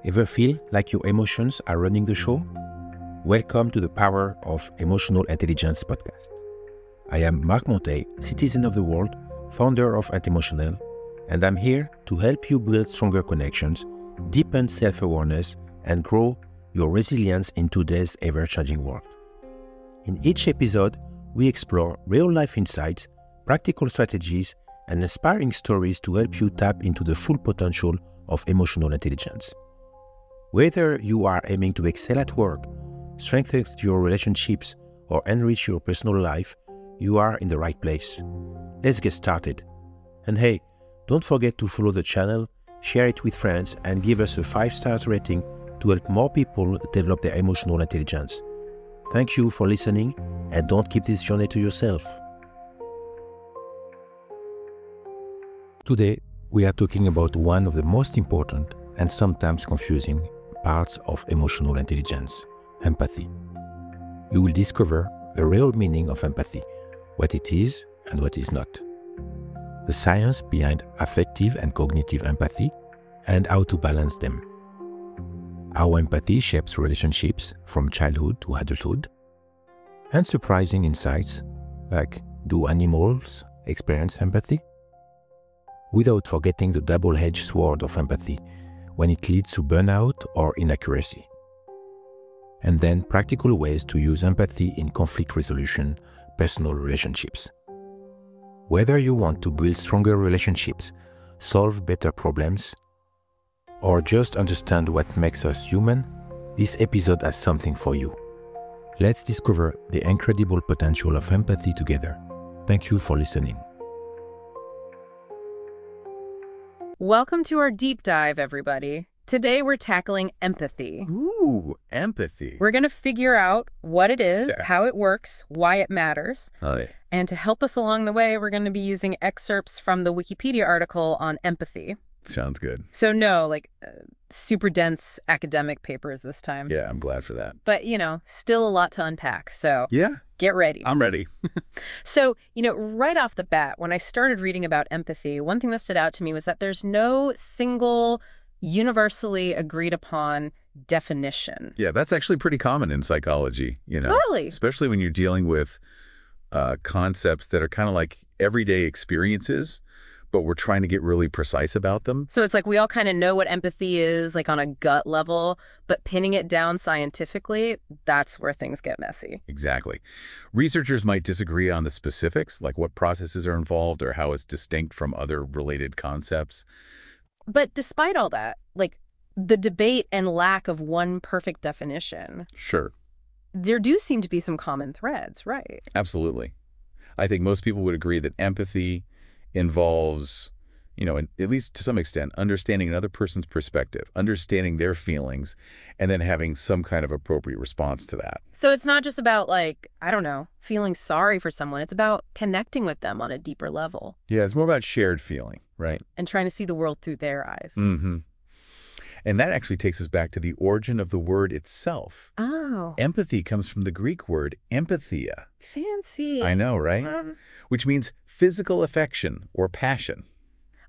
Ever feel like your emotions are running the show? Welcome to the Power of Emotional Intelligence podcast. I am Marc Monteil, citizen of the world, founder of Intemotionnelle, and I'm here to help you build stronger connections, deepen self-awareness, and grow your resilience in today's ever-changing world. In each episode, we explore real-life insights, practical strategies, and inspiring stories to help you tap into the full potential of emotional intelligence. Whether you are aiming to excel at work, strengthen your relationships, or enrich your personal life, you are in the right place. Let's get started. And hey, don't forget to follow the channel, share it with friends, and give us a 5-star rating to help more people develop their emotional intelligence. Thank you for listening, and don't keep this journey to yourself. Today, we are talking about one of the most important and sometimes confusing parts of emotional intelligence, empathy. You will discover the real meaning of empathy, what it is and what is not, the science behind affective and cognitive empathy, and how to balance them, how empathy shapes relationships from childhood to adulthood, and surprising insights like, do animals experience empathy? Without forgetting the double-edged sword of empathy when it leads to burnout or inaccuracy. And then practical ways to use empathy in conflict resolution, personal relationships. Whether you want to build stronger relationships, solve better problems, or just understand what makes us human, this episode has something for you. Let's discover the incredible potential of empathy together. Thank you for listening. Welcome to our deep dive, everybody. Today we're tackling empathy. Ooh, empathy. We're going to figure out what it is, how it works, why it matters. Oh, yeah. And to help us along the way, we're going to be using excerpts from the Wikipedia article on empathy. Sounds good. So no, super dense academic papers this time. Yeah, I'm glad for that. But, still a lot to unpack. So Yeah, get ready. I'm ready. So, right off the bat, when I started reading about empathy, one thing that stood out to me was that there's no single universally agreed upon definition. Yeah, that's actually pretty common in psychology, Totally. Especially when you're dealing with concepts that are kind of like everyday experiences, but we're trying to get really precise about them. So it's like we all kind of know what empathy is, on a gut level, but pinning it down scientifically, that's where things get messy. Exactly. Researchers might disagree on the specifics, like what processes are involved or how it's distinct from other related concepts. But despite all that, the debate and lack of one perfect definition, Sure. there do seem to be some common threads, right? Absolutely. I think most people would agree that empathy involves, at least to some extent, understanding another person's perspective, understanding their feelings, and then having some kind of appropriate response to that. So it's not just about, feeling sorry for someone. It's about connecting with them on a deeper level. Yeah, it's more about shared feeling, right? And trying to see the world through their eyes. Mm-hmm. And that actually takes us back to the origin of the word itself. Oh. Empathy comes from the Greek word empathia. Fancy. I know, right? Which means physical affection or passion.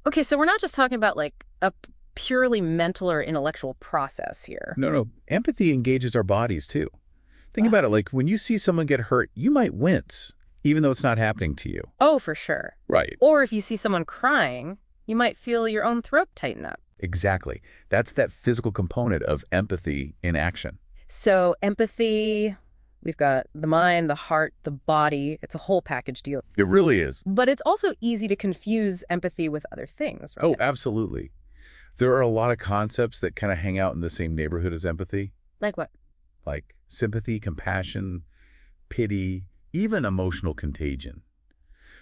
Okay, so we're not just talking about, a purely mental or intellectual process here. No. Empathy engages our bodies, too. Think about it, when you see someone get hurt, you might wince, even though it's not happening to you. Oh, for sure. Right. Or if you see someone crying, you might feel your own throat tighten up. Exactly. That's that physical component of empathy in action. So empathy, we've got the mind, the heart, the body. It's a whole package deal. It really is. But it's also easy to confuse empathy with other things, right? Oh, absolutely. There are a lot of concepts that kind of hang out in the same neighborhood as empathy. Like what? Like sympathy, compassion, pity, even emotional contagion.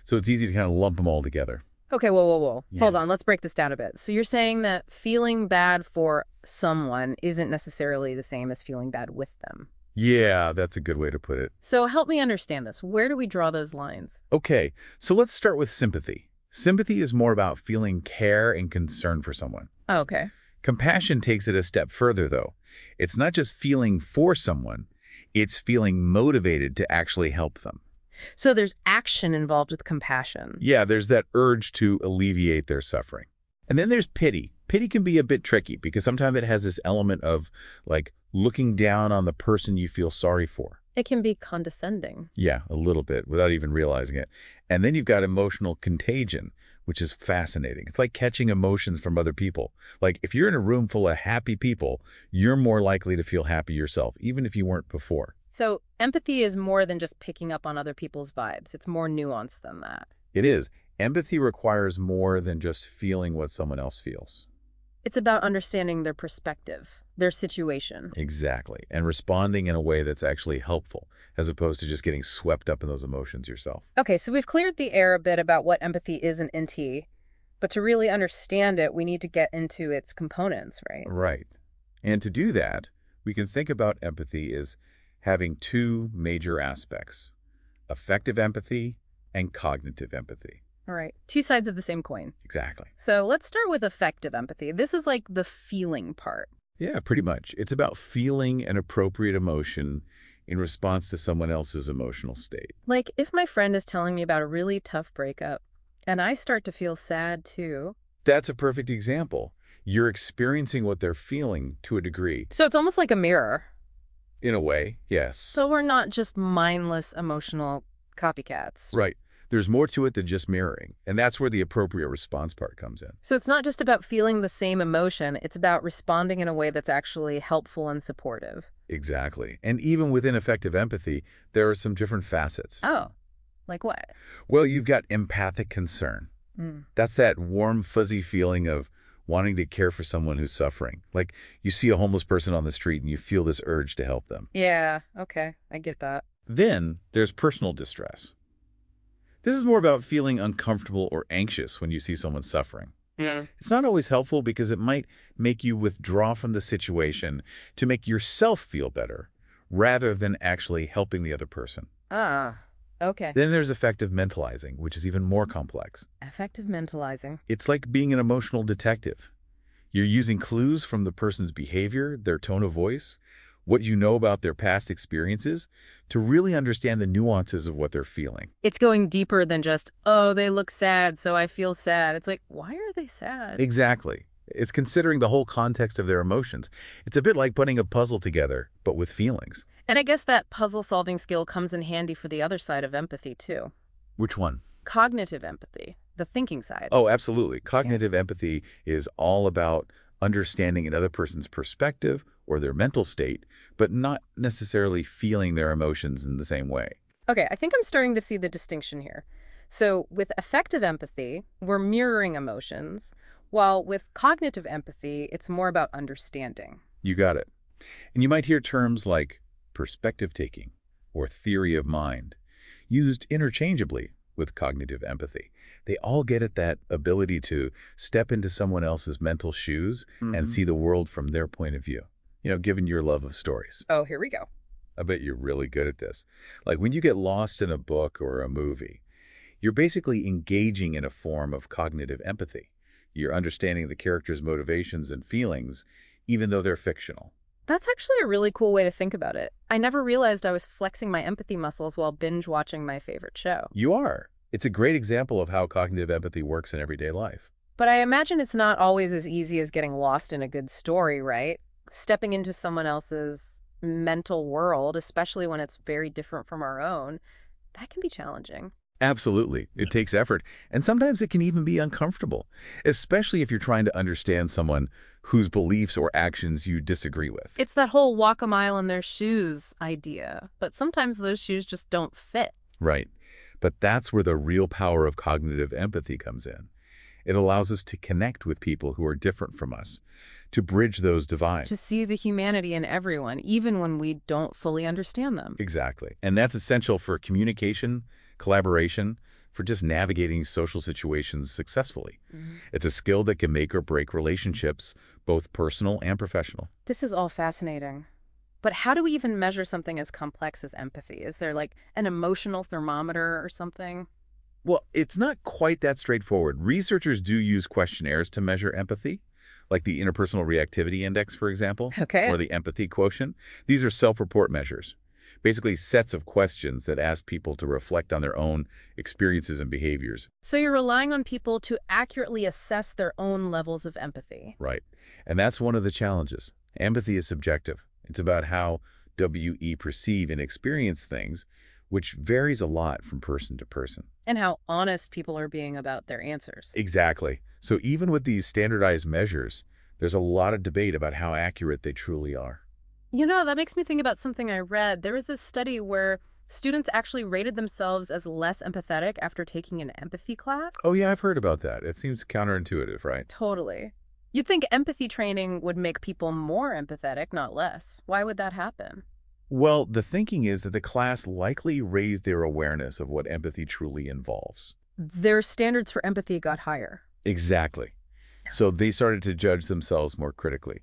So it's easy to kind of lump them all together. Okay, whoa. Yeah. Hold on, let's break this down a bit. So you're saying that feeling bad for someone isn't necessarily the same as feeling bad with them. Yeah, that's a good way to put it. So help me understand this. Where do we draw those lines? Okay, so let's start with sympathy. Sympathy is more about feeling care and concern for someone. Oh, okay. Compassion takes it a step further, though. It's not just feeling for someone, it's feeling motivated to actually help them. So there's action involved with compassion. Yeah, there's that urge to alleviate their suffering. And then there's pity. Pity can be a bit tricky because sometimes it has this element of like looking down on the person you feel sorry for. It can be condescending. Yeah, a little bit without even realizing it. And then you've got emotional contagion, which is fascinating. It's like catching emotions from other people. Like if you're in a room full of happy people, you're more likely to feel happy yourself, even if you weren't before. So empathy is more than just picking up on other people's vibes. It's more nuanced than that. It is. Empathy requires more than just feeling what someone else feels. It's about understanding their perspective, their situation. Exactly. And responding in a way that's actually helpful, as opposed to just getting swept up in those emotions yourself. Okay, so we've cleared the air a bit about what empathy is in NT, but to really understand it, we need to get into its components, right? Right. And to do that, we can think about empathy as having two major aspects: affective empathy and cognitive empathy. All right, two sides of the same coin. Exactly. So let's start with affective empathy. This is like the feeling part. Yeah, pretty much. It's about feeling an appropriate emotion in response to someone else's emotional state. Like if my friend is telling me about a really tough breakup, and I start to feel sad too. That's a perfect example. You're experiencing what they're feeling to a degree. So it's almost like a mirror. In a way, yes. So we're not just mindless emotional copycats. Right. There's more to it than just mirroring, and that's where the appropriate response part comes in. So it's not just about feeling the same emotion, it's about responding in a way that's actually helpful and supportive. Exactly. And even within effective empathy, there are some different facets. Oh, like what? Well, you've got empathic concern. That's that warm, fuzzy feeling of wanting to care for someone who's suffering. Like you see a homeless person on the street and you feel this urge to help them. Yeah, okay, I get that. Then there's personal distress. This is more about feeling uncomfortable or anxious when you see someone suffering. Yeah. It's not always helpful because it might make you withdraw from the situation to make yourself feel better, rather than actually helping the other person. Ah, okay. Then there's effective mentalizing, which is even more complex. Effective mentalizing. It's like being an emotional detective. You're using clues from the person's behavior, their tone of voice, what you know about their past experiences, to really understand the nuances of what they're feeling. It's going deeper than just, oh, they look sad, so I feel sad. It's like, why are they sad? Exactly. It's considering the whole context of their emotions. It's a bit like putting a puzzle together, but with feelings. And I guess that puzzle-solving skill comes in handy for the other side of empathy, too. Which one? Cognitive empathy, the thinking side. Oh, absolutely. Cognitive empathy is all about understanding another person's perspective or their mental state, but not necessarily feeling their emotions in the same way. Okay, I think I'm starting to see the distinction here. So with effective empathy, we're mirroring emotions, while with cognitive empathy, it's more about understanding. You got it. And you might hear terms like perspective taking or theory of mind used interchangeably with cognitive empathy. They all get at that ability to step into someone else's mental shoes and see the world from their point of view. You know, given your love of stories. Oh, here we go. I bet you're really good at this. Like when you get lost in a book or a movie, you're basically engaging in a form of cognitive empathy. You're understanding the character's motivations and feelings, even though they're fictional. That's actually a really cool way to think about it. I never realized I was flexing my empathy muscles while binge watching my favorite show. You are. It's a great example of how cognitive empathy works in everyday life. But I imagine it's not always as easy as getting lost in a good story, right? Stepping into someone else's mental world, especially when it's very different from our own, that can be challenging. Absolutely. It takes effort. And sometimes it can even be uncomfortable, especially if you're trying to understand someone whose beliefs or actions you disagree with. It's that whole walk a mile in their shoes idea, but sometimes those shoes just don't fit. Right. But that's where the real power of cognitive empathy comes in. It allows us to connect with people who are different from us, to bridge those divides. To see the humanity in everyone, even when we don't fully understand them. Exactly. And that's essential for communication, collaboration, for just navigating social situations successfully. It's a skill that can make or break relationships, both personal and professional. This is all fascinating. But how do we even measure something as complex as empathy? Is there like an emotional thermometer or something? Well, it's not quite that straightforward. Researchers do use questionnaires to measure empathy, like the Interpersonal Reactivity Index, for example, Okay. or the empathy quotient. These are self-report measures. Basically, sets of questions that ask people to reflect on their own experiences and behaviors. So you're relying on people to accurately assess their own levels of empathy. Right. And that's one of the challenges. Empathy is subjective. It's about how WE perceive and experience things, which varies a lot from person to person. And how honest people are being about their answers. Exactly. So even with these standardized measures, there's a lot of debate about how accurate they truly are. You know, that makes me think about something I read. There was this study where students actually rated themselves as less empathetic after taking an empathy class. Oh yeah, I've heard about that. It seems counterintuitive, right? Totally. You'd think empathy training would make people more empathetic, not less. Why would that happen? Well, the thinking is that the class likely raised their awareness of what empathy truly involves. Their standards for empathy got higher. Exactly. So they started to judge themselves more critically.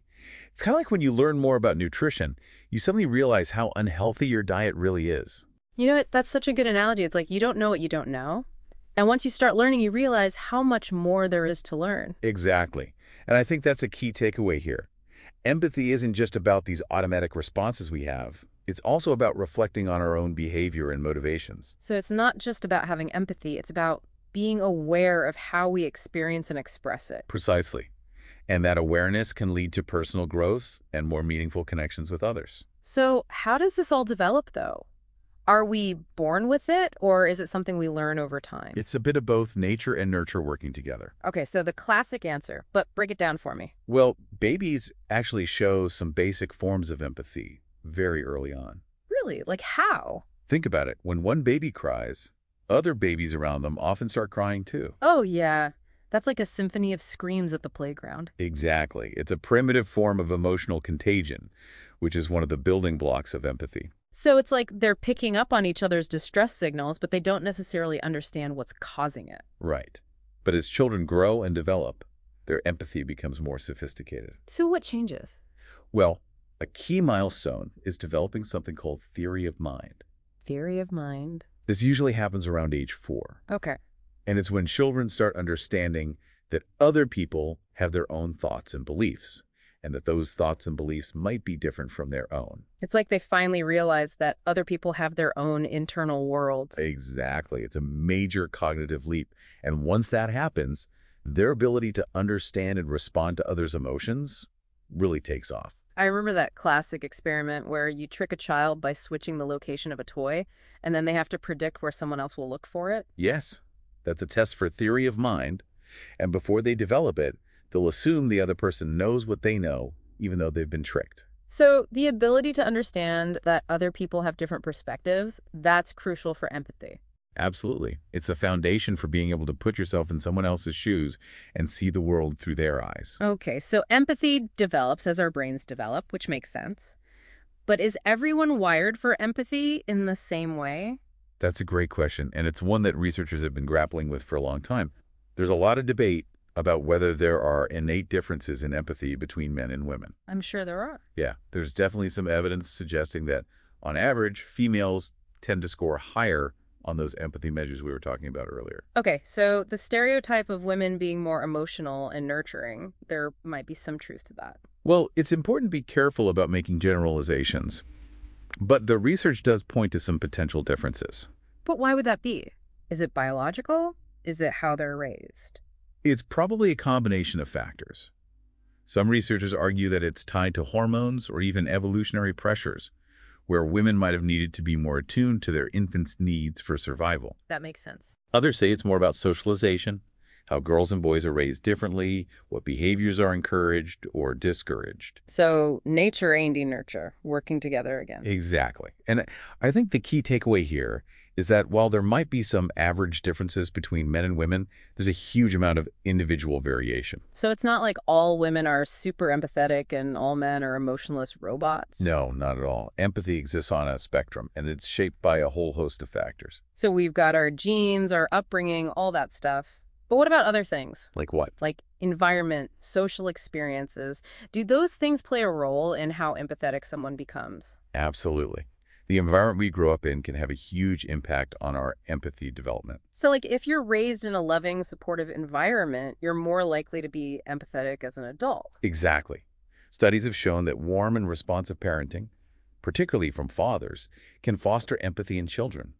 It's kind of like when you learn more about nutrition, you suddenly realize how unhealthy your diet really is. You know what? That's such a good analogy. It's like you don't know what you don't know. And once you start learning, you realize how much more there is to learn. Exactly. And I think that's a key takeaway here. Empathy isn't just about these automatic responses we have. It's also about reflecting on our own behavior and motivations. So it's not just about having empathy. It's about being aware of how we experience and express it. Precisely. And that awareness can lead to personal growth and more meaningful connections with others. So how does this all develop, though? Are we born with it, or is it something we learn over time? It's a bit of both nature and nurture working together. Okay, so the classic answer, but break it down for me. Well, babies actually show some basic forms of empathy very early on. Really? Like how? Think about it. When one baby cries, other babies around them often start crying too. Oh, yeah. That's like a symphony of screams at the playground. Exactly. It's a primitive form of emotional contagion, which is one of the building blocks of empathy. So it's like they're picking up on each other's distress signals, but they don't necessarily understand what's causing it. Right. But as children grow and develop, their empathy becomes more sophisticated. So what changes? Well, a key milestone is developing something called theory of mind. Theory of mind. This usually happens around age 4. Okay. And it's when children start understanding that other people have their own thoughts and beliefs, and that those thoughts and beliefs might be different from their own. It's like they finally realize that other people have their own internal worlds. Exactly. It's a major cognitive leap. And once that happens, their ability to understand and respond to others' emotions really takes off. I remember that classic experiment where you trick a child by switching the location of a toy, and then they have to predict where someone else will look for it. Yes, that's a test for theory of mind. And before they develop it, they'll assume the other person knows what they know, even though they've been tricked. So the ability to understand that other people have different perspectives, that's crucial for empathy. Absolutely. It's the foundation for being able to put yourself in someone else's shoes and see the world through their eyes. Okay, so empathy develops as our brains develop, which makes sense. But is everyone wired for empathy in the same way? That's a great question, and it's one that researchers have been grappling with for a long time. There's a lot of debate about whether there are innate differences in empathy between men and women. I'm sure there are. Yeah, there's definitely some evidence suggesting that, on average, females tend to score higher on those empathy measures we were talking about earlier. Okay, so the stereotype of women being more emotional and nurturing, there might be some truth to that. Well, it's important to be careful about making generalizations, but the research does point to some potential differences. But why would that be? Is it biological? Is it how they're raised? It's probably a combination of factors. Some researchers argue that it's tied to hormones or even evolutionary pressures, where women might have needed to be more attuned to their infants' needs for survival. That makes sense. Others say it's more about socialization, how girls and boys are raised differently, what behaviors are encouraged or discouraged. So nature and nurture working together again. Exactly. And I think the key takeaway here is that while there might be some average differences between men and women, there's a huge amount of individual variation. So it's not like all women are super empathetic and all men are emotionless robots? No, not at all. Empathy exists on a spectrum, and it's shaped by a whole host of factors. So we've got our genes, our upbringing, all that stuff. But what about other things? Like what? Like environment, social experiences. Do those things play a role in how empathetic someone becomes? Absolutely. The environment we grow up in can have a huge impact on our empathy development. So like if you're raised in a loving, supportive environment, you're more likely to be empathetic as an adult. Exactly. Studies have shown that warm and responsive parenting, particularly from fathers, can foster empathy in children.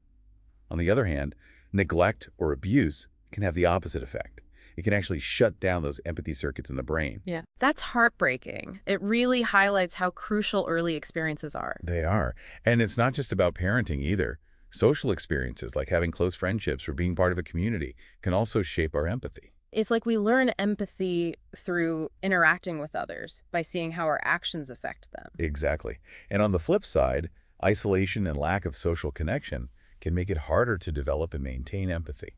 On the other hand, neglect or abuse can have the opposite effect. It can actually shut down those empathy circuits in the brain. Yeah. That's heartbreaking. It really highlights how crucial early experiences are. They are. And it's not just about parenting either. Social experiences like having close friendships or being part of a community can also shape our empathy. It's like we learn empathy through interacting with others by seeing how our actions affect them. Exactly. And on the flip side, isolation and lack of social connection can make it harder to develop and maintain empathy.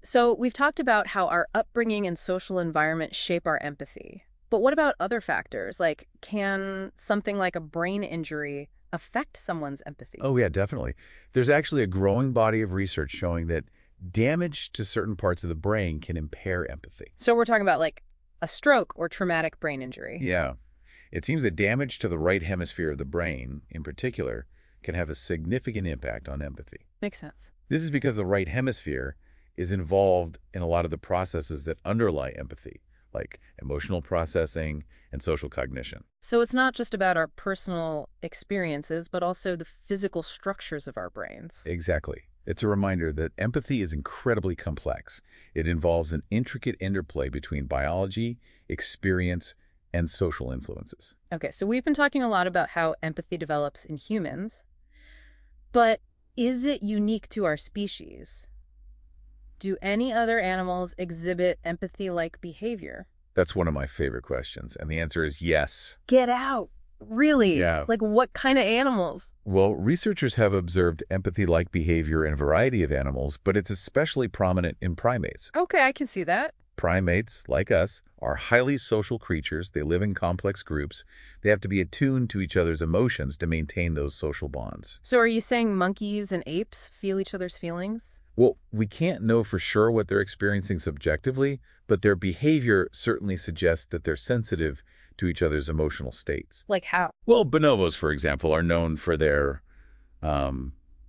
So we've talked about how our upbringing and social environment shape our empathy. But what about other factors? Like, can something like a brain injury affect someone's empathy? Oh, yeah, definitely. There's actually a growing body of research showing that damage to certain parts of the brain can impair empathy. So we're talking about like a stroke or traumatic brain injury. Yeah. It seems that damage to the right hemisphere of the brain, in particular, can have a significant impact on empathy. Makes sense. This is because the right hemisphere is involved in a lot of the processes that underlie empathy, like emotional processing and social cognition. So it's not just about our personal experiences, but also the physical structures of our brains. Exactly. It's a reminder that empathy is incredibly complex. It involves an intricate interplay between biology, experience, and social influences. Okay, so we've been talking a lot about how empathy develops in humans, but is it unique to our species? Do any other animals exhibit empathy-like behavior? That's one of my favorite questions, and the answer is yes. Get out. Really? Yeah. Like what kind of animals? Well, researchers have observed empathy-like behavior in a variety of animals, but it's especially prominent in primates. Okay, I can see that. Primates, like us, are highly social creatures. They live in complex groups. They have to be attuned to each other's emotions to maintain those social bonds. So are you saying monkeys and apes feel each other's feelings? Well, we can't know for sure what they're experiencing subjectively, but their behavior certainly suggests that they're sensitive to each other's emotional states. Like how? Well, bonobos, for example, are known for their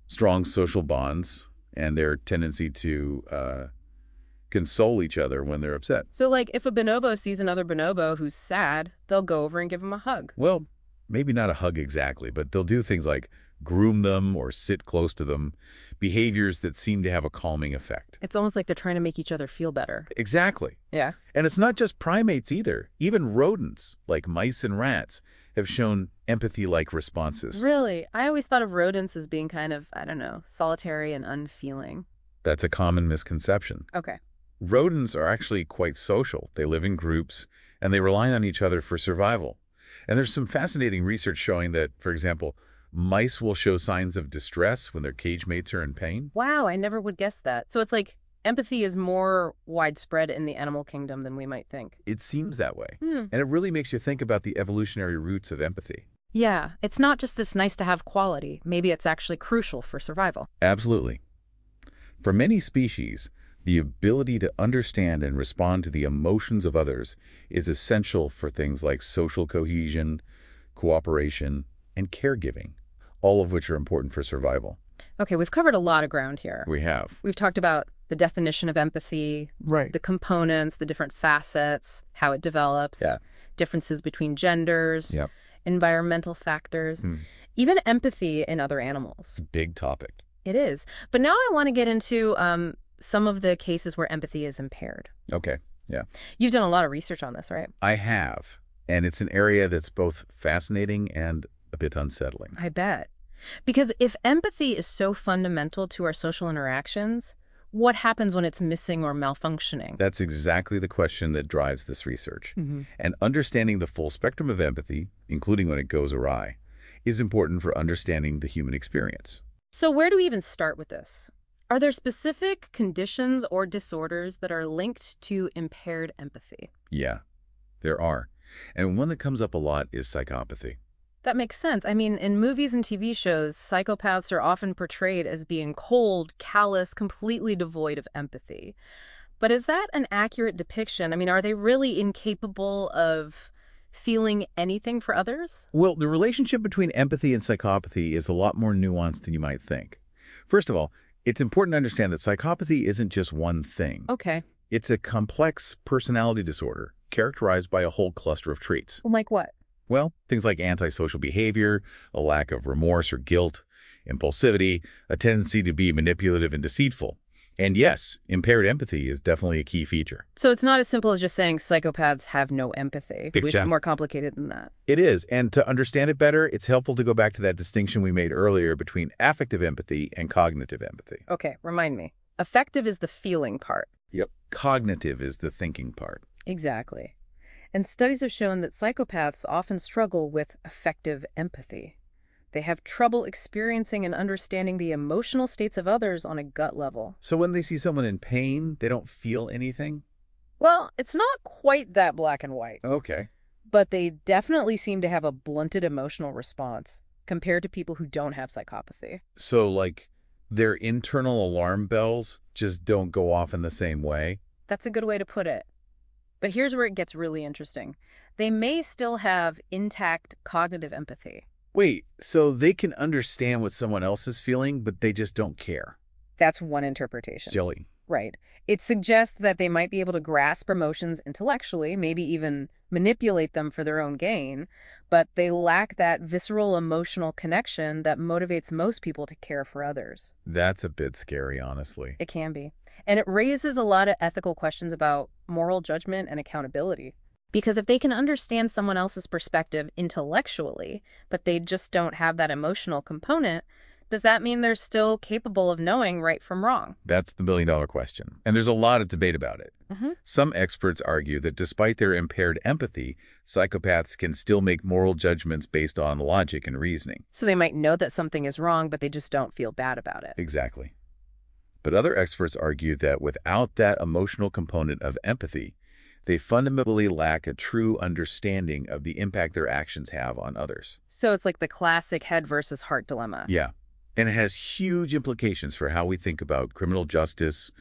strong social bonds and their tendency to console each other when they're upset. So like if a bonobo sees another bonobo who's sad, they'll go over and give him a hug. Well, maybe not a hug exactly, but they'll do things like groom them or sit close to them, behaviors that seem to have a calming effect. It's almost like they're trying to make each other feel better. Exactly. Yeah. And it's not just primates either. Even rodents, like mice and rats, have shown empathy-like responses. Really? I always thought of rodents as being kind of, I don't know, solitary and unfeeling. That's a common misconception. Okay. Rodents are actually quite social. They live in groups, and they rely on each other for survival. And there's some fascinating research showing that, for example, mice will show signs of distress when their cage mates are in pain. Wow, I never would guess that. So it's like empathy is more widespread in the animal kingdom than we might think. It seems that way. And it really makes you think about the evolutionary roots of empathy. Yeah, it's not just this nice-to-have quality. Maybe it's actually crucial for survival. Absolutely. For many species, the ability to understand and respond to the emotions of others is essential for things like social cohesion, cooperation, and caregiving, all of which are important for survival. Okay, we've covered a lot of ground here. We have. We've talked about the definition of empathy, Right. the components, the different facets, how it develops, Yeah. differences between genders, Yep. environmental factors, even empathy in other animals. Big topic. It is. But now I want to get into some of the cases where empathy is impaired. Okay. Yeah. You've done a lot of research on this, right? I have. And it's an area that's both fascinating and a bit unsettling. I bet. Because if empathy is so fundamental to our social interactions, what happens when it's missing or malfunctioning? That's exactly the question that drives this research. And understanding the full spectrum of empathy, including when it goes awry, is important for understanding the human experience. So where do we even start with this? Are there specific conditions or disorders that are linked to impaired empathy? Yeah, there are. And one that comes up a lot is psychopathy. That makes sense. I mean, in movies and TV shows, psychopaths are often portrayed as being cold, callous, completely devoid of empathy. But is that an accurate depiction? I mean, are they really incapable of feeling anything for others? Well, the relationship between empathy and psychopathy is a lot more nuanced than you might think. First of all, it's important to understand that psychopathy isn't just one thing. Okay. It's a complex personality disorder characterized by a whole cluster of traits. Like what? Well, things like antisocial behavior, a lack of remorse or guilt, impulsivity, a tendency to be manipulative and deceitful. And yes, impaired empathy is definitely a key feature. So it's not as simple as just saying psychopaths have no empathy. It's Exactly. more complicated than that. It is, and to understand it better, it's helpful to go back to that distinction we made earlier between affective empathy and cognitive empathy. Okay, remind me. Affective is the feeling part. Yep. Cognitive is the thinking part. Exactly. And studies have shown that psychopaths often struggle with affective empathy. They have trouble experiencing and understanding the emotional states of others on a gut level. So when they see someone in pain, they don't feel anything? Well, it's not quite that black and white, Okay. but they definitely seem to have a blunted emotional response compared to people who don't have psychopathy. So, like, their internal alarm bells just don't go off in the same way? That's a good way to put it. But here's where it gets really interesting. They may still have intact cognitive empathy. Wait, so they can understand what someone else is feeling, but they just don't care? That's one interpretation. Silly. Right. It suggests that they might be able to grasp emotions intellectually, maybe even manipulate them for their own gain, but they lack that visceral emotional connection that motivates most people to care for others. That's a bit scary, honestly. It can be. And it raises a lot of ethical questions about moral judgment and accountability. Because if they can understand someone else's perspective intellectually, but they just don't have that emotional component, does that mean they're still capable of knowing right from wrong? That's the million-dollar question. And there's a lot of debate about it. Mm-hmm. Some experts argue that despite their impaired empathy, psychopaths can still make moral judgments based on logic and reasoning. So they might know that something is wrong, but they just don't feel bad about it. Exactly. But other experts argue that without that emotional component of empathy, they fundamentally lack a true understanding of the impact their actions have on others. So it's like the classic head versus heart dilemma. Yeah. And it has huge implications for how we think about criminal justice,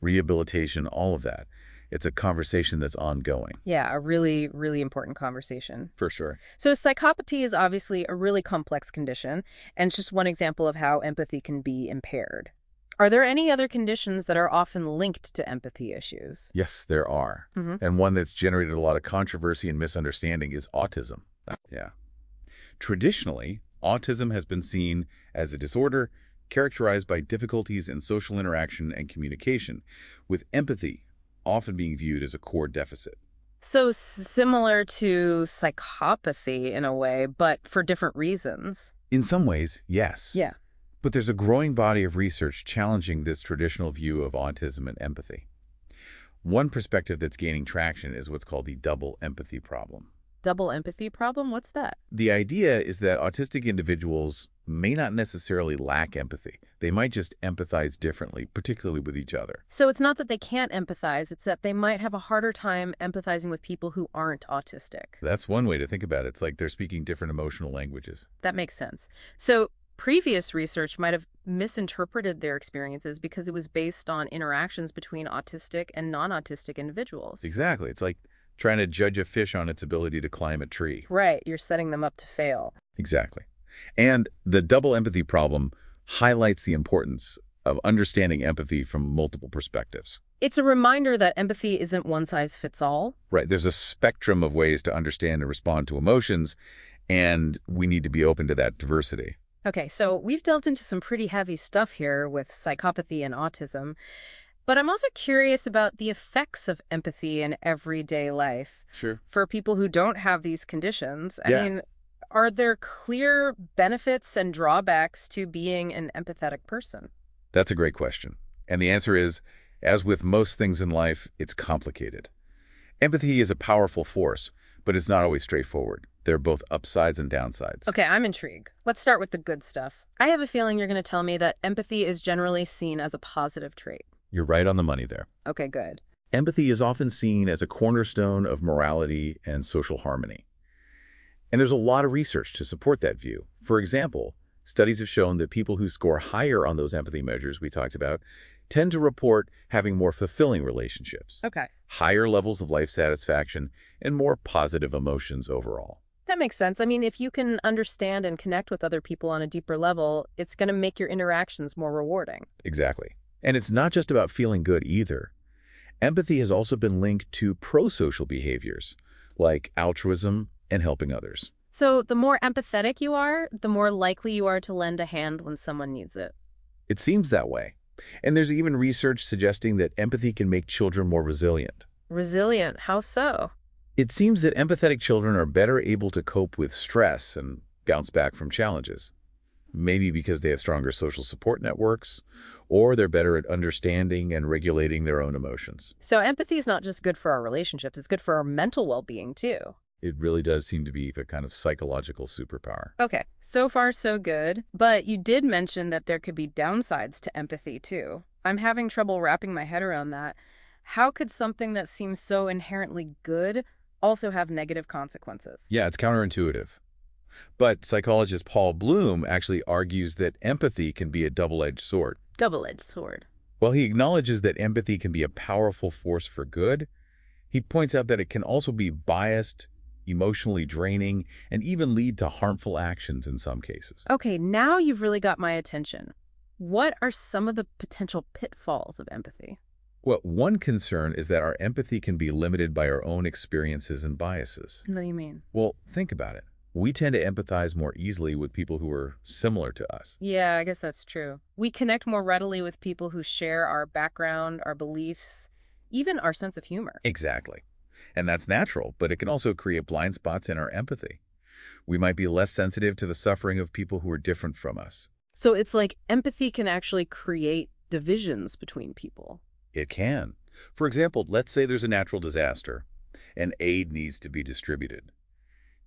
rehabilitation, all of that. It's a conversation that's ongoing. Yeah, a really, really important conversation. For sure. So psychopathy is obviously a really complex condition, and it's just one example of how empathy can be impaired. Are there any other conditions that are often linked to empathy issues? Yes, there are. Mm-hmm. And one that's generated a lot of controversy and misunderstanding is autism. Yeah. Traditionally, autism has been seen as a disorder characterized by difficulties in social interaction and communication, with empathy often being viewed as a core deficit. So similar to psychopathy in a way, but for different reasons. In some ways, yes. Yeah. But there's a growing body of research challenging this traditional view of autism and empathy. One perspective that's gaining traction is what's called the double empathy problem. Double empathy problem? What's that? The idea is that autistic individuals may not necessarily lack empathy. They might just empathize differently, particularly with each other. So it's not that they can't empathize, it's that they might have a harder time empathizing with people who aren't autistic. That's one way to think about it. It's like they're speaking different emotional languages. That makes sense. So previous research might have misinterpreted their experiences because it was based on interactions between autistic and non-autistic individuals. Exactly. It's like trying to judge a fish on its ability to climb a tree. Right. You're setting them up to fail. Exactly. And the double empathy problem highlights the importance of understanding empathy from multiple perspectives. It's a reminder that empathy isn't one size fits all. Right. There's a spectrum of ways to understand and respond to emotions, and we need to be open to that diversity. Okay, so we've delved into some pretty heavy stuff here with psychopathy and autism, but I'm also curious about the effects of empathy in everyday life. Sure. For people who don't have these conditions. Yeah. I mean, are there clear benefits and drawbacks to being an empathetic person? That's a great question. And the answer is, as with most things in life, it's complicated. Empathy is a powerful force, but it's not always straightforward. There are both upsides and downsides. Okay, I'm intrigued. Let's start with the good stuff. I have a feeling you're going to tell me that empathy is generally seen as a positive trait. You're right on the money there. Okay, good. Empathy is often seen as a cornerstone of morality and social harmony. And there's a lot of research to support that view. For example, studies have shown that people who score higher on those empathy measures we talked about tend to report having more fulfilling relationships, Okay. higher levels of life satisfaction, and more positive emotions overall. That makes sense. I mean, if you can understand and connect with other people on a deeper level, it's going to make your interactions more rewarding. Exactly. And it's not just about feeling good either. Empathy has also been linked to pro-social behaviors, like altruism and helping others. So the more empathetic you are, the more likely you are to lend a hand when someone needs it. It seems that way. And there's even research suggesting that empathy can make children more resilient. Resilient, how so? It seems that empathetic children are better able to cope with stress and bounce back from challenges. Maybe because they have stronger social support networks, or they're better at understanding and regulating their own emotions. So empathy is not just good for our relationships, it's good for our mental well-being too. It really does seem to be a kind of psychological superpower. Okay, so far so good. But you did mention that there could be downsides to empathy too. I'm having trouble wrapping my head around that. How could something that seems so inherently good also have negative consequences? Yeah, it's counterintuitive. But psychologist Paul Bloom actually argues that empathy can be a double-edged sword. Double-edged sword. While he acknowledges that empathy can be a powerful force for good, he points out that it can also be biased, emotionally draining, and even lead to harmful actions in some cases. Okay, now you've really got my attention. What are some of the potential pitfalls of empathy? Well, one concern is that our empathy can be limited by our own experiences and biases. What do you mean? Well, think about it. We tend to empathize more easily with people who are similar to us. Yeah, I guess that's true. We connect more readily with people who share our background, our beliefs, even our sense of humor. Exactly. And that's natural, but it can also create blind spots in our empathy. We might be less sensitive to the suffering of people who are different from us. So it's like empathy can actually create divisions between people. It can. For example, let's say there's a natural disaster and aid needs to be distributed.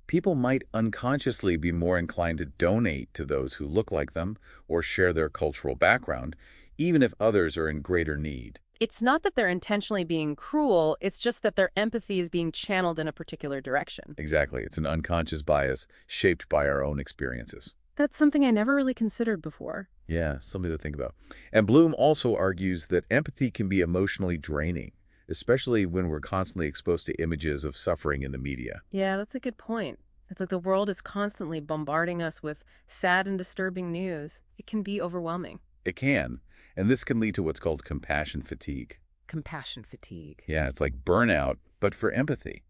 People might unconsciously be more inclined to donate to those who look like them or share their cultural background, even if others are in greater need. It's not that they're intentionally being cruel, it's just that their empathy is being channeled in a particular direction. Exactly. It's an unconscious bias shaped by our own experiences. That's something I never really considered before. Yeah, something to think about. And Bloom also argues that empathy can be emotionally draining, especially when we're constantly exposed to images of suffering in the media. Yeah, that's a good point. It's like the world is constantly bombarding us with sad and disturbing news. It can be overwhelming. It can, and this can lead to what's called compassion fatigue. Compassion fatigue. Yeah, it's like burnout, but for empathy.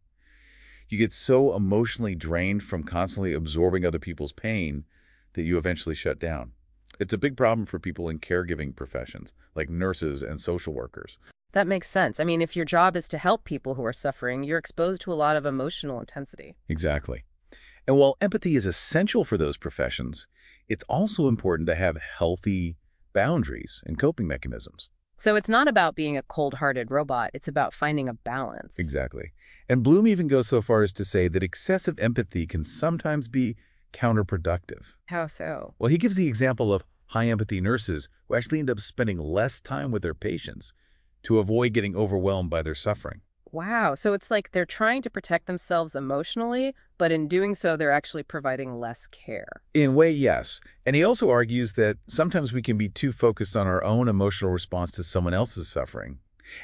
You get so emotionally drained from constantly absorbing other people's pain that you eventually shut down. It's a big problem for people in caregiving professions, like nurses and social workers. That makes sense. I mean, if your job is to help people who are suffering, you're exposed to a lot of emotional intensity. Exactly. And while empathy is essential for those professions, it's also important to have healthy boundaries and coping mechanisms. So it's not about being a cold-hearted robot. It's about finding a balance. Exactly. And Bloom even goes so far as to say that excessive empathy can sometimes be counterproductive. How so? Well, he gives the example of high-empathy nurses who actually end up spending less time with their patients to avoid getting overwhelmed by their suffering. Wow. So it's like they're trying to protect themselves emotionally, but in doing so, they're actually providing less care. In a way, yes. And he also argues that sometimes we can be too focused on our own emotional response to someone else's suffering,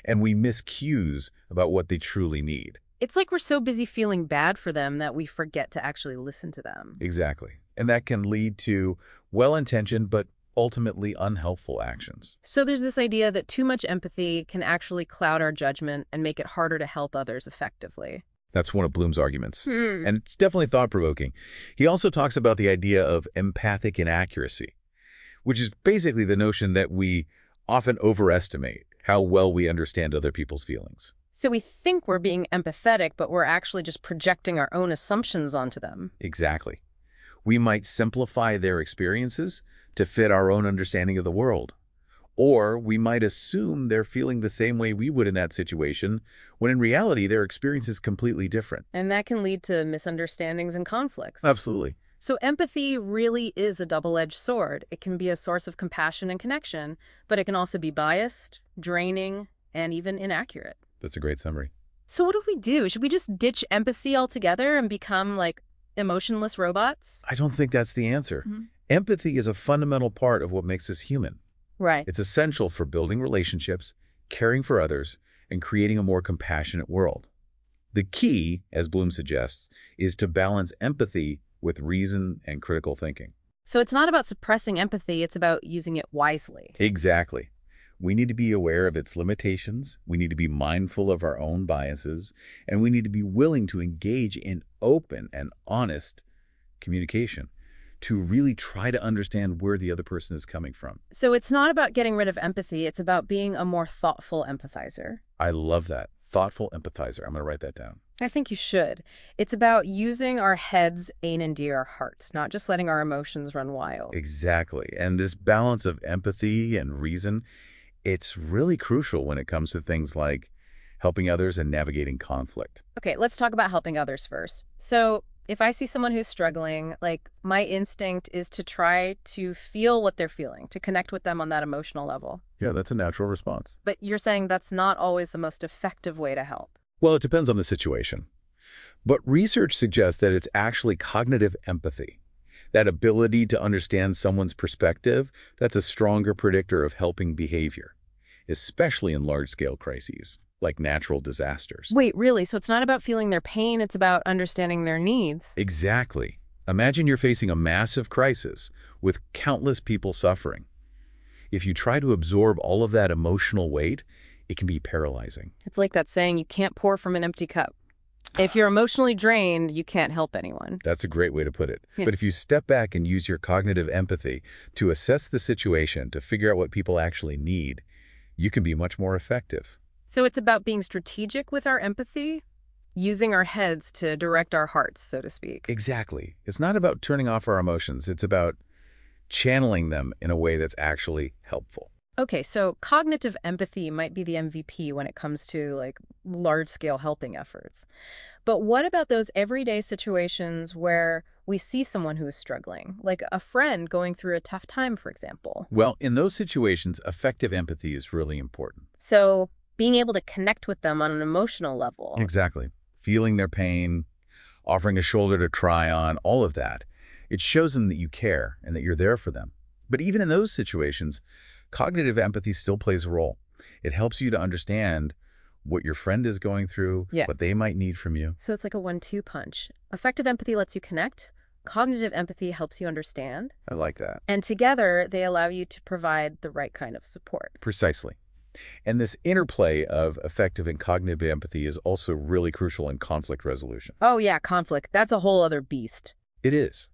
and we miss cues about what they truly need. It's like we're so busy feeling bad for them that we forget to actually listen to them. Exactly. And that can lead to well-intentioned but ultimately unhelpful actions. So there's this idea that too much empathy can actually cloud our judgment and make it harder to help others effectively. That's one of Bloom's arguments. And it's definitely thought-provoking. He also talks about the idea of empathic inaccuracy, which is basically the notion that we often overestimate how well we understand other people's feelings. So we think we're being empathetic, but we're actually just projecting our own assumptions onto them. Exactly. We might simplify their experiences to fit our own understanding of the world. Or we might assume they're feeling the same way we would in that situation, when in reality their experience is completely different. And that can lead to misunderstandings and conflicts. Absolutely. So empathy really is a double-edged sword. It can be a source of compassion and connection, but it can also be biased, draining, and even inaccurate. That's a great summary. So what do we do? Should we just ditch empathy altogether and become like emotionless robots? I don't think that's the answer. Empathy is a fundamental part of what makes us human. Right. It's essential for building relationships, caring for others, and creating a more compassionate world. The key, as Bloom suggests, is to balance empathy with reason and critical thinking. So it's not about suppressing empathy, it's about using it wisely. Exactly. We need to be aware of its limitations, we need to be mindful of our own biases, and we need to be willing to engage in open and honest communication, to really try to understand where the other person is coming from. So it's not about getting rid of empathy, it's about being a more thoughtful empathizer. I love that. Thoughtful empathizer. I'm going to write that down. I think you should. It's about using our heads, aim, and our hearts, not just letting our emotions run wild. Exactly. And this balance of empathy and reason, it's really crucial when it comes to things like helping others and navigating conflict. Okay, let's talk about helping others first. So if I see someone who's struggling, like my instinct is to try to feel what they're feeling, to connect with them on that emotional level. Yeah, that's a natural response. But you're saying that's not always the most effective way to help. Well, it depends on the situation. But research suggests that it's actually cognitive empathy. That ability to understand someone's perspective, that's a stronger predictor of helping behavior, especially in large-scale crises, like natural disasters. Wait, really? So it's not about feeling their pain, it's about understanding their needs? Exactly. Imagine you're facing a massive crisis with countless people suffering. If you try to absorb all of that emotional weight, it can be paralyzing. It's like that saying, you can't pour from an empty cup. If you're emotionally drained, you can't help anyone. That's a great way to put it. Yeah. But if you step back and use your cognitive empathy to assess the situation, to figure out what people actually need, you can be much more effective. So it's about being strategic with our empathy, using our heads to direct our hearts, so to speak. Exactly. It's not about turning off our emotions. It's about channeling them in a way that's actually helpful. Okay, so cognitive empathy might be the MVP when it comes to like large-scale helping efforts. But what about those everyday situations where we see someone who is struggling, like a friend going through a tough time, for example? Well, in those situations, effective empathy is really important. So being able to connect with them on an emotional level. Exactly. Feeling their pain, offering a shoulder to cry on, all of that. It shows them that you care and that you're there for them. But even in those situations, cognitive empathy still plays a role. It helps you to understand what your friend is going through, Yeah. what they might need from you. So it's like a 1-2 punch. Effective empathy lets you connect. Cognitive empathy helps you understand. I like that. And together, they allow you to provide the right kind of support. Precisely. And this interplay of effective and cognitive empathy is also really crucial in conflict resolution. Oh yeah, conflict. That's a whole other beast. It is.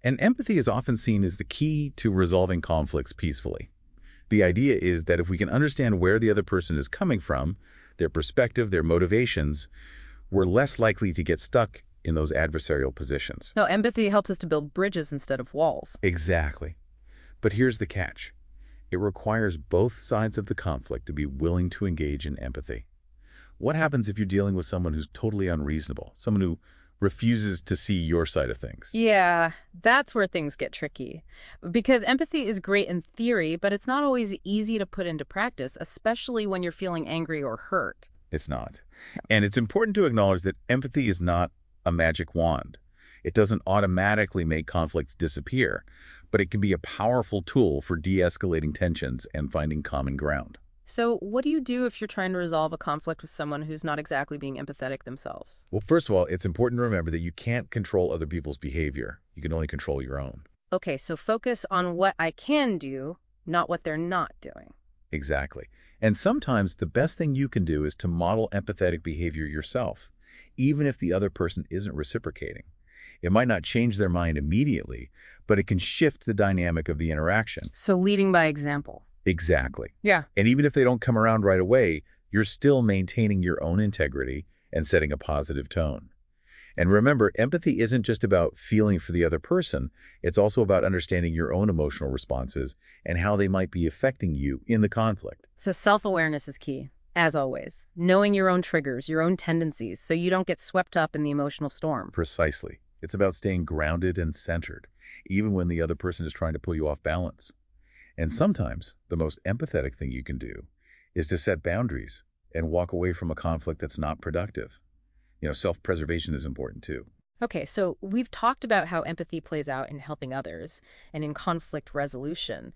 And empathy is often seen as the key to resolving conflicts peacefully. The idea is that if we can understand where the other person is coming from, their perspective, their motivations, we're less likely to get stuck in those adversarial positions. No, empathy helps us to build bridges instead of walls. Exactly. But here's the catch. It requires both sides of the conflict to be willing to engage in empathy. What happens if you're dealing with someone who's totally unreasonable, someone who refuses to see your side of things? Yeah, that's where things get tricky. Because empathy is great in theory, but it's not always easy to put into practice, especially when you're feeling angry or hurt. It's not. And it's important to acknowledge that empathy is not a magic wand. It doesn't automatically make conflicts disappear, but it can be a powerful tool for de-escalating tensions and finding common ground. So what do you do if you're trying to resolve a conflict with someone who's not exactly being empathetic themselves? Well, first of all, it's important to remember that you can't control other people's behavior. You can only control your own. Okay, so focus on what I can do, not what they're not doing. Exactly. And sometimes the best thing you can do is to model empathetic behavior yourself, even if the other person isn't reciprocating. It might not change their mind immediately, but it can shift the dynamic of the interaction. So leading by example. Exactly. Yeah. And even if they don't come around right away, you're still maintaining your own integrity and setting a positive tone. And remember, empathy isn't just about feeling for the other person. It's also about understanding your own emotional responses and how they might be affecting you in the conflict. So self-awareness is key, as always. Knowing your own triggers, your own tendencies, so you don't get swept up in the emotional storm. Precisely. It's about staying grounded and centered, even when the other person is trying to pull you off balance. And sometimes the most empathetic thing you can do is to set boundaries and walk away from a conflict that's not productive. Self-preservation is important too. Okay, so we've talked about how empathy plays out in helping others and in conflict resolution.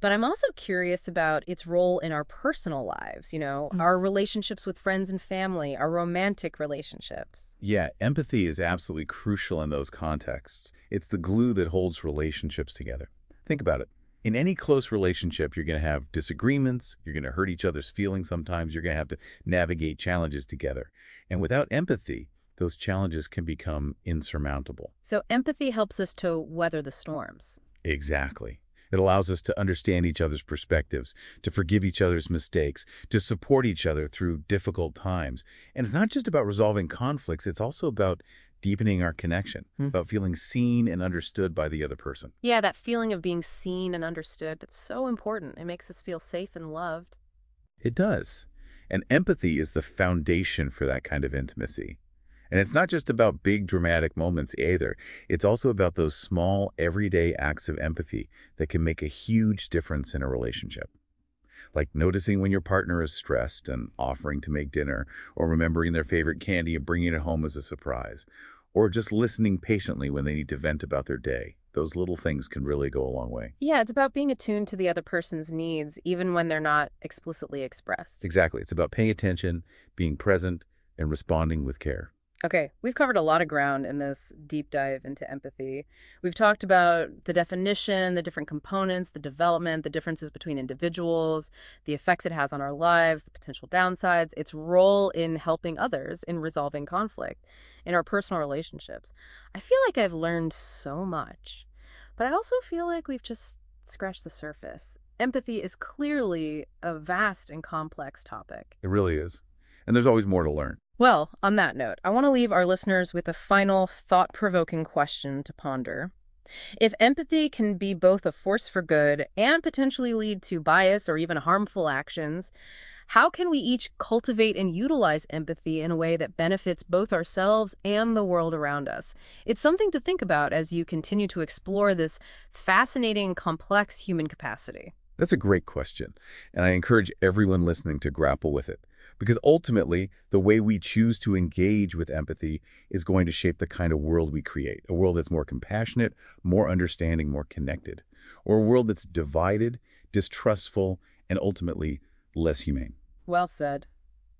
But I'm also curious about its role in our personal lives, our relationships with friends and family, our romantic relationships. Yeah, empathy is absolutely crucial in those contexts. It's the glue that holds relationships together. Think about it. In any close relationship, you're going to have disagreements, you're going to hurt each other's feelings sometimes, you're going to have to navigate challenges together. And without empathy, those challenges can become insurmountable. So empathy helps us to weather the storms. Exactly. It allows us to understand each other's perspectives, to forgive each other's mistakes, to support each other through difficult times. And it's not just about resolving conflicts, it's also about deepening our connection, about feeling seen and understood by the other person. Yeah, that feeling of being seen and understood, it's so important. It makes us feel safe and loved. It does. And empathy is the foundation for that kind of intimacy. And it's not just about big dramatic moments either. It's also about those small, everyday acts of empathy that can make a huge difference in a relationship. Like noticing when your partner is stressed and offering to make dinner, or remembering their favorite candy and bringing it home as a surprise, or just listening patiently when they need to vent about their day. Those little things can really go a long way. Yeah, it's about being attuned to the other person's needs, even when they're not explicitly expressed. Exactly. It's about paying attention, being present, and responding with care. Okay, we've covered a lot of ground in this deep dive into empathy. We've talked about the definition, the different components, the development, the differences between individuals, the effects it has on our lives, the potential downsides, its role in helping others, in resolving conflict, in our personal relationships. I feel like I've learned so much, but I also feel like we've just scratched the surface. Empathy is clearly a vast and complex topic. It really is. And there's always more to learn. Well, on that note, I want to leave our listeners with a final thought-provoking question to ponder. If empathy can be both a force for good and potentially lead to bias or even harmful actions, how can we each cultivate and utilize empathy in a way that benefits both ourselves and the world around us? It's something to think about as you continue to explore this fascinating, complex human capacity. That's a great question, and I encourage everyone listening to grapple with it. Because ultimately, the way we choose to engage with empathy is going to shape the kind of world we create. A world that's more compassionate, more understanding, more connected. Or a world that's divided, distrustful, and ultimately less humane. Well said.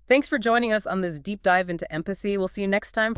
Thanks for joining us on this deep dive into empathy. We'll see you next time.